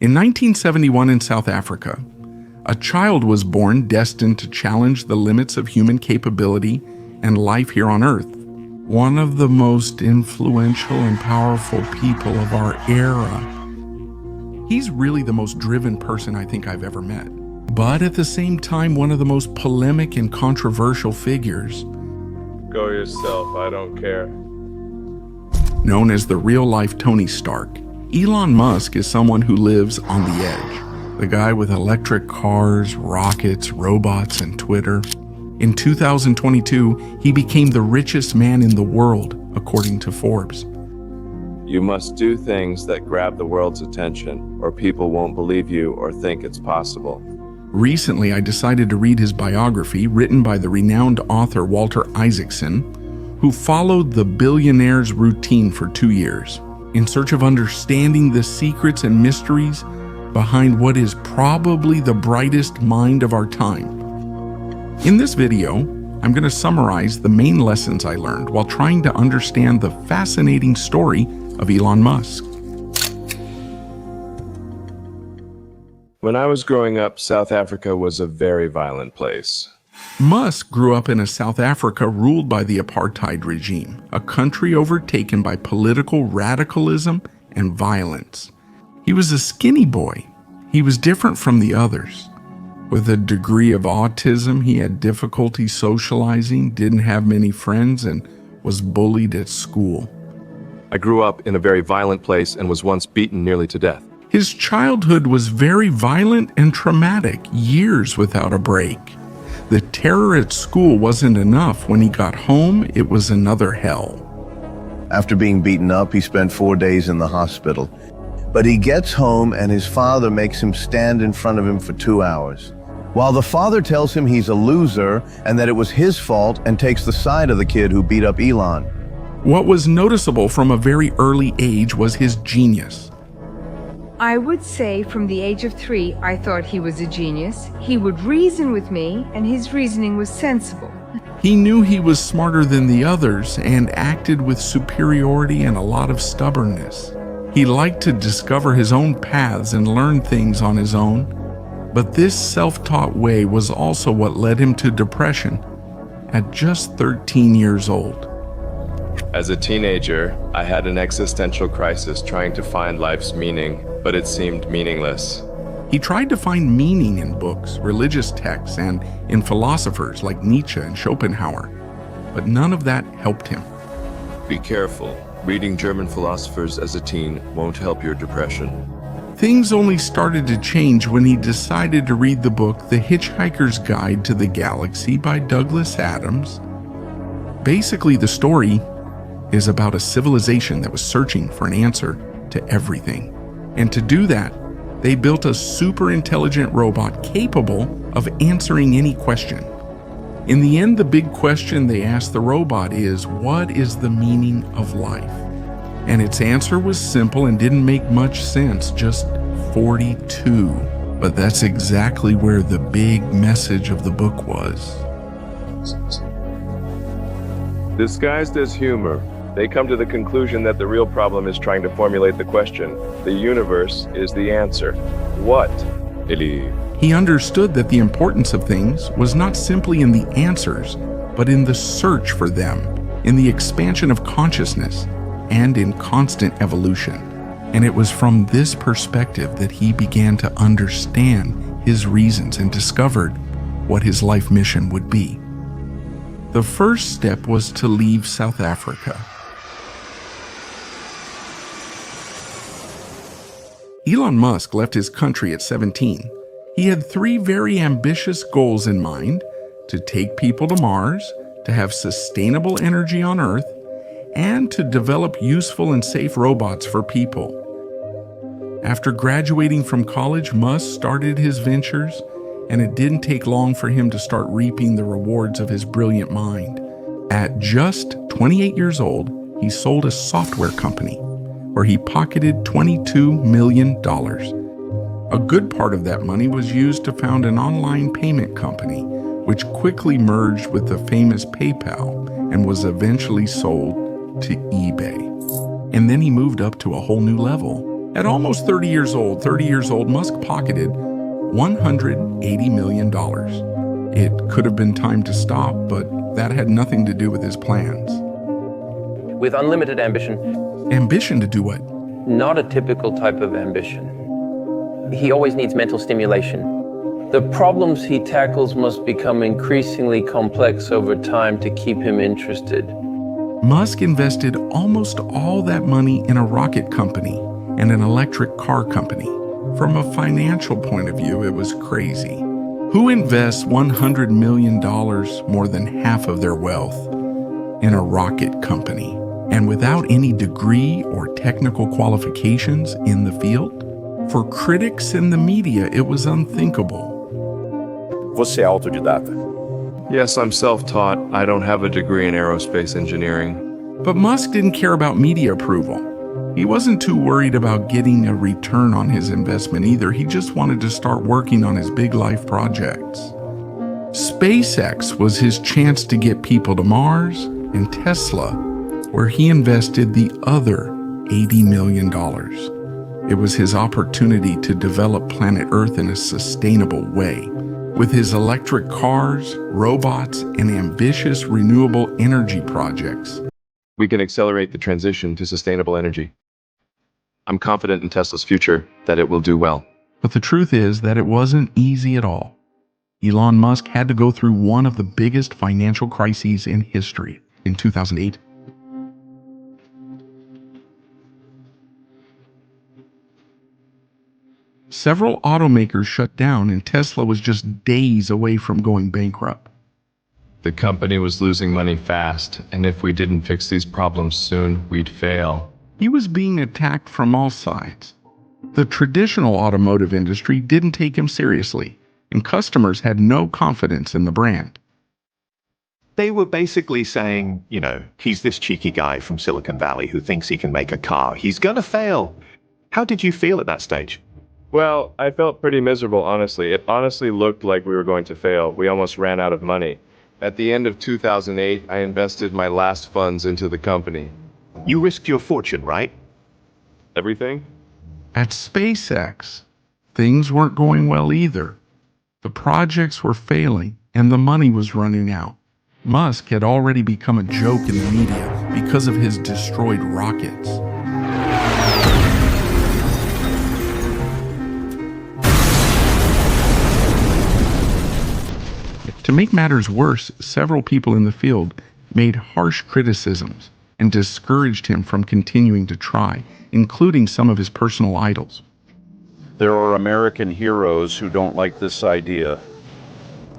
In 1971 in South Africa, a child was born destined to challenge the limits of human capability and life here on Earth. One of the most influential and powerful people of our era. He's really the most driven person I think I've ever met, but at the same time, one of the most polemic and controversial figures. Go yourself, I don't care. Known as the real-life Tony Stark, Elon Musk is someone who lives on the edge. The guy with electric cars, rockets, robots, and Twitter. In 2022, he became the richest man in the world, according to Forbes. You must do things that grab the world's attention, or people won't believe you or think it's possible. Recently, I decided to read his biography, written by the renowned author Walter Isaacson, who followed the billionaire's routine for 2 years, in search of understanding the secrets and mysteries behind what is probably the brightest mind of our time. In this video, I'm going to summarize the main lessons I learned while trying to understand the fascinating story of Elon Musk. When I was growing up, South Africa was a very violent place. Musk grew up in a South Africa ruled by the apartheid regime, a country overtaken by political radicalism and violence. He was a skinny boy. He was different from the others. With a degree of autism, he had difficulty socializing, didn't have many friends, and was bullied at school. I grew up in a very violent place and was once beaten nearly to death. His childhood was very violent and traumatic, years without a break. The terror at school wasn't enough. When he got home, it was another hell. After being beaten up, he spent 4 days in the hospital. But he gets home and his father makes him stand in front of him for 2 hours. While the father tells him he's a loser and that it was his fault and takes the side of the kid who beat up Elon. What was noticeable from a very early age was his genius. I would say from the age of 3, I thought he was a genius. He would reason with me, and his reasoning was sensible. He knew he was smarter than the others and acted with superiority and a lot of stubbornness. He liked to discover his own paths and learn things on his own. But this self-taught way was also what led him to depression at just 13 years old. As a teenager, I had an existential crisis trying to find life's meaning, but it seemed meaningless. He tried to find meaning in books, religious texts, and in philosophers like Nietzsche and Schopenhauer, but none of that helped him. Be careful. Reading German philosophers as a teen won't help your depression. Things only started to change when he decided to read the book The Hitchhiker's Guide to the Galaxy by Douglas Adams. Basically, the story is about a civilization that was searching for an answer to everything. And to do that, they built a super intelligent robot capable of answering any question. In the end, the big question they asked the robot is, what is the meaning of life? And its answer was simple and didn't make much sense, just 42. But that's exactly where the big message of the book was. Disguised as humor, they come to the conclusion that the real problem is trying to formulate the question. The universe is the answer. What? He understood that the importance of things was not simply in the answers, but in the search for them, in the expansion of consciousness, and in constant evolution. And it was from this perspective that he began to understand his reasons and discovered what his life mission would be. The first step was to leave South Africa. Elon Musk left his country at 17. He had 3 very ambitious goals in mind: to take people to Mars, to have sustainable energy on Earth, and to develop useful and safe robots for people. After graduating from college, Musk started his ventures, and it didn't take long for him to start reaping the rewards of his brilliant mind. At just 28 years old, he sold a software company where he pocketed $22 million. A good part of that money was used to found an online payment company, which quickly merged with the famous PayPal and was eventually sold to eBay. And then he moved up to a whole new level. At almost 30 years old, Musk pocketed $180 million. It could have been time to stop, but that had nothing to do with his plans. With unlimited ambition. Ambition to do what? Not a typical type of ambition. He always needs mental stimulation. The problems he tackles must become increasingly complex over time to keep him interested. Musk invested almost all that money in a rocket company and an electric car company. From a financial point of view, it was crazy. Who invests $100 million, more than half of their wealth, in a rocket company, and without any degree or technical qualifications in the field? For critics in the media, it was unthinkable. Você é autodidata? Yes, I'm self-taught. I don't have a degree in aerospace engineering. But Musk didn't care about media approval. He wasn't too worried about getting a return on his investment either. He just wanted to start working on his big life projects. SpaceX was his chance to get people to Mars, and Tesla, where he invested the other $80 million. It was his opportunity to develop planet Earth in a sustainable way. With his electric cars, robots, and ambitious renewable energy projects, We can accelerate the transition to sustainable energy. I'm confident in Tesla's future that it will do well. but the truth is that it wasn't easy at all. Elon Musk had to go through one of the biggest financial crises in history in 2008. Several automakers shut down, and Tesla was just days away from going bankrupt. The company was losing money fast, and if we didn't fix these problems soon, we'd fail. He was being attacked from all sides. The traditional automotive industry didn't take him seriously, and customers had no confidence in the brand. They were basically saying, he's this cheeky guy from Silicon Valley who thinks he can make a car. He's gonna fail. How did you feel at that stage? Well, I felt pretty miserable, honestly. It honestly looked like we were going to fail. We almost ran out of money. At the end of 2008, I invested my last funds into the company. You risked your fortune, right? Everything? At SpaceX, things weren't going well either. The projects were failing, and the money was running out. Musk had already become a joke in the media because of his destroyed rockets. To make matters worse, several people in the field made harsh criticisms and discouraged him from continuing to try, including some of his personal idols. There are American heroes who don't like this idea.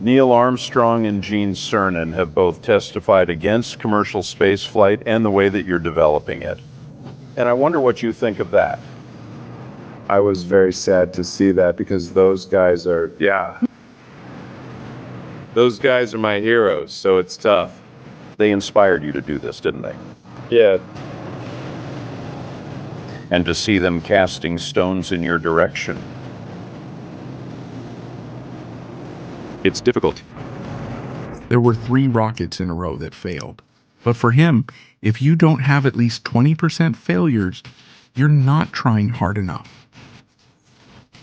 Neil Armstrong and Gene Cernan have both testified against commercial spaceflight and the way that you're developing it. And I wonder what you think of that. I was very sad to see that because those guys are, those guys are my heroes, so it's tough. They inspired you to do this, didn't they? Yeah, And to see them casting stones in your direction. it's difficult. There were 3 rockets in a row that failed. But for him, if you don't have at least 20% failures, you're not trying hard enough.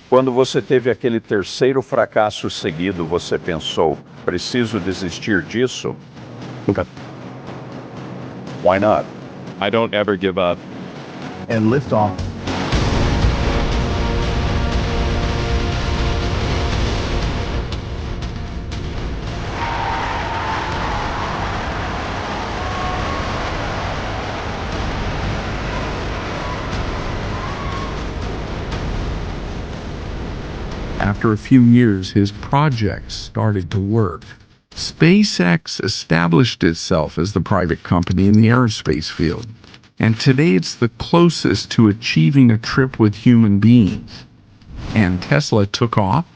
Quando você teve aquele terceiro fracasso seguido, você pensou, preciso desistir disso? Okay. Why not? I don't ever give up. And lift off. After a few years, his projects started to work. SpaceX established itself as the private company in the aerospace field, and today it's the closest to achieving a trip with human beings. And Tesla took off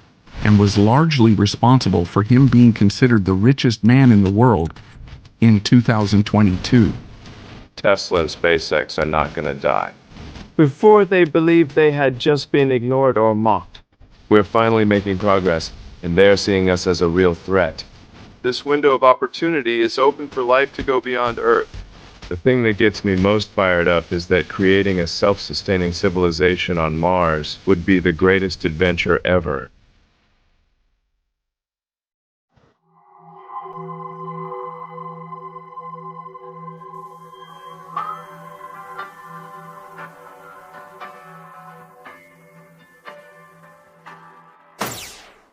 and was largely responsible for him being considered the richest man in the world in 2022. Tesla and SpaceX are not gonna die. Before they believed they had just been ignored or mocked. We're finally making progress, and they're seeing us as a real threat. This window of opportunity is open for life to go beyond Earth. The thing that gets me most fired up is that creating a self-sustaining civilization on Mars would be the greatest adventure ever.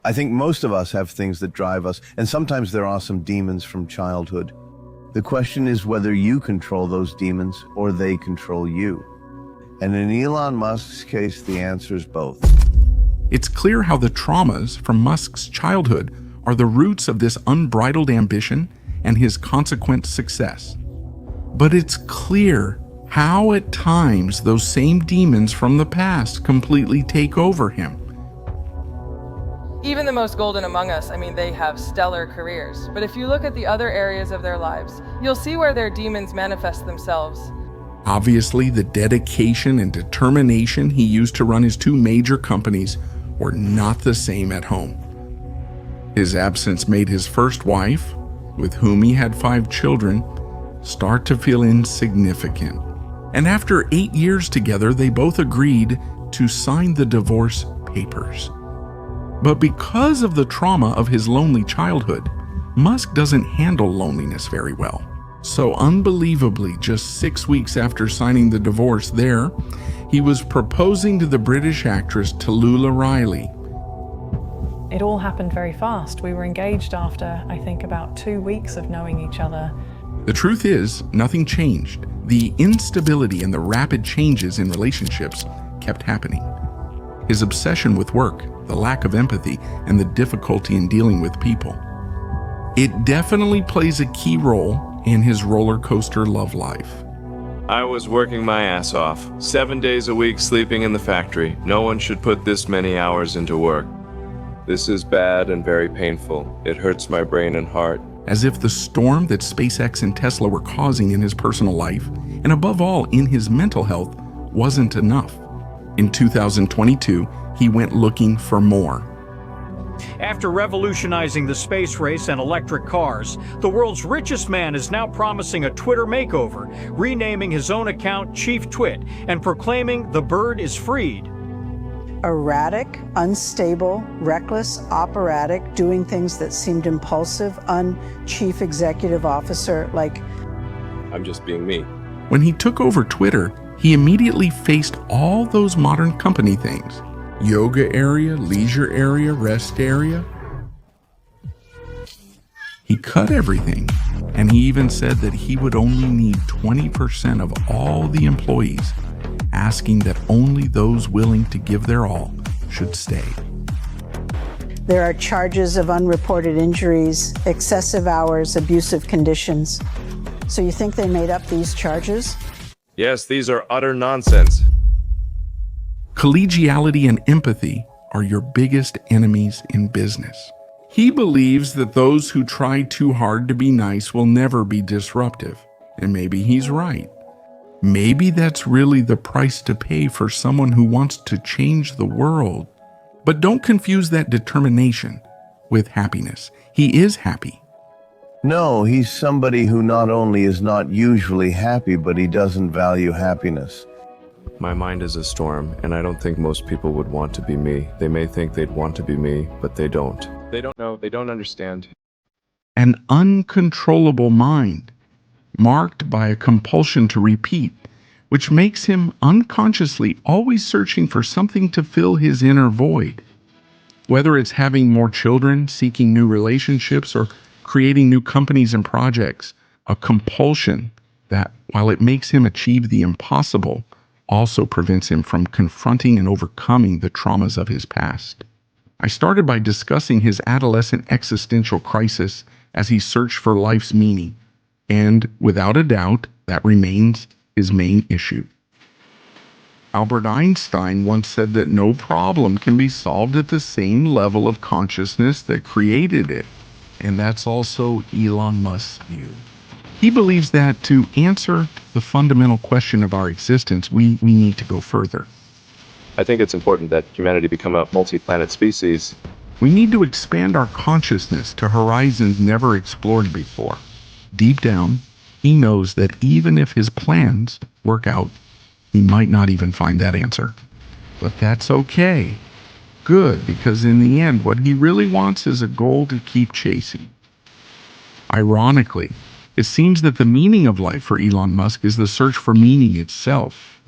I think most of us have things that drive us, and sometimes there are some demons from childhood. The question is whether you control those demons or they control you. And in Elon Musk's case, the answer is both. It's clear how the traumas from Musk's childhood are the roots of this unbridled ambition and his consequent success. But it's clear how at times those same demons from the past completely take over him. Even the most golden among us, they have stellar careers. But if you look at the other areas of their lives, you'll see where their demons manifest themselves. Obviously, the dedication and determination he used to run his two major companies were not the same at home. His absence made his first wife, with whom he had 5 children, start to feel insignificant. And after 8 years together, they both agreed to sign the divorce papers. But because of the trauma of his lonely childhood, Musk doesn't handle loneliness very well. So unbelievably, just 6 weeks after signing the divorce there, he was proposing to the British actress Tallulah Riley. It all happened very fast. We were engaged after, I think, about 2 weeks of knowing each other. The truth is, nothing changed. The instability and the rapid changes in relationships kept happening. His obsession with work, the lack of empathy, and the difficulty in dealing with people. It definitely plays a key role in his roller coaster love life. I was working my ass off, 7 days a week sleeping in the factory. No one should put this many hours into work. This is bad and very painful. It hurts my brain and heart. As if the storm that SpaceX and Tesla were causing in his personal life, and above all in his mental health, wasn't enough. In 2022, he went looking for more. After revolutionizing the space race and electric cars, the world's richest man is now promising a Twitter makeover, renaming his own account Chief Twit and proclaiming the bird is freed. Erratic, unstable, reckless, operatic, doing things that seemed impulsive, un-chief executive officer, like... I'm just being me. When he took over Twitter, he immediately faced all those modern company things. Yoga area, leisure area, rest area. He cut everything, and he even said that he would only need 20% of all the employees, asking that only those willing to give their all should stay. There are charges of unreported injuries, excessive hours, abusive conditions. So you think they made up these charges? Yes, these are utter nonsense. Collegiality and empathy are your biggest enemies in business. He believes that those who try too hard to be nice will never be disruptive. And maybe he's right. Maybe that's really the price to pay for someone who wants to change the world. But don't confuse that determination with happiness. He is happy. No, he's somebody who not only is not usually happy, but he doesn't value happiness. My mind is a storm, and I don't think most people would want to be me. They may think they'd want to be me, but they don't. They don't know, they don't understand. An uncontrollable mind, marked by a compulsion to repeat, which makes him unconsciously always searching for something to fill his inner void. Whether it's having more children, seeking new relationships, or creating new companies and projects, a compulsion that, while it makes him achieve the impossible, also prevents him from confronting and overcoming the traumas of his past. I started by discussing his adolescent existential crisis as he searched for life's meaning, and without a doubt, that remains his main issue. Albert Einstein once said that no problem can be solved at the same level of consciousness that created it, and that's also Elon Musk's view. He believes that to answer the fundamental question of our existence, we need to go further. I think it's important that humanity become a multi-planet species. We need to expand our consciousness to horizons never explored before. Deep down, He knows that even if his plans work out, he might not even find that answer. But that's okay. Good, because in the end, what he really wants is a goal to keep chasing. Ironically, it seems that the meaning of life for Elon Musk is the search for meaning itself.